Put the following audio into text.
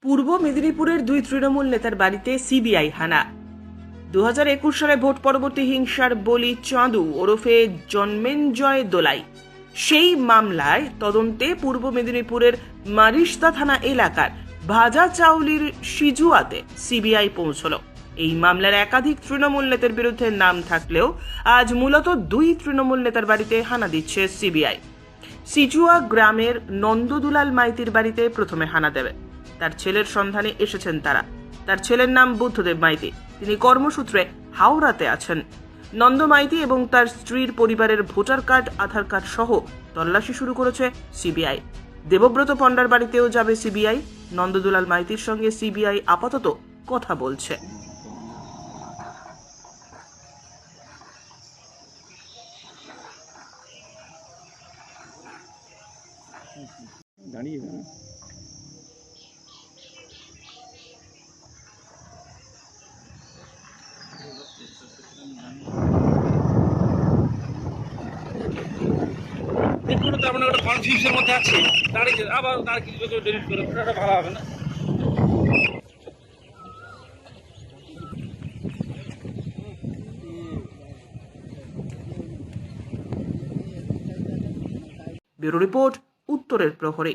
পূর্ব মেদিনীপুরের দুই তৃণমূল নেতার বাড়িতে সিবিআই হানা। 2021 সালে ভোট পরবর্তী হিংসার বলি চাঁদু ওরফে জন্মেঞ্জয় দোলাই, সেই মামলায় তদন্তে পূর্ব মেদিনীপুরের মারিস্তা থানা এলাকার ভাজা চাউলির সিজুয়াতে সিবিআই পৌঁছল। এই মামলার একাধিক তৃণমূল নেতার বিরুদ্ধে নাম থাকলেও আজ মূলত দুই তৃণমূল নেতার বাড়িতে হানা দিচ্ছে সিবিআই। সিজুয়া গ্রামের নন্দদুলাল মাইতির বাড়িতে প্রথমে হানা দেবে। তার ছেলের সন্ধানে এসেছেন তারা। তার ছেলের নাম বুদ্ধদেব মাইতি, তিনি কর্মসূত্রে হাওড়াতে আছেন। নন্দ মাইতি এবং তার স্ত্রীর পরিবারের ভোটার কার্ড, আধার কার্ড সহ তল্লাশি শুরু করেছে সিবিআই। দেবব্রত পণ্ডার বাড়িতেও যাবে সিবিআই। নন্দদুলাল মাইতির সঙ্গে সিবিআই আপাতত কথা বলছে। দাঁড়িয়ে না দেখুন, তার মানে ওটা কনফিউজের মধ্যে আছে, দাঁড়িয়ে আবার তার কিছু ডিলিট করে ওটা ভালো হবে না। ব্যুরো রিপোর্ট, উত্তরের প্রহরী।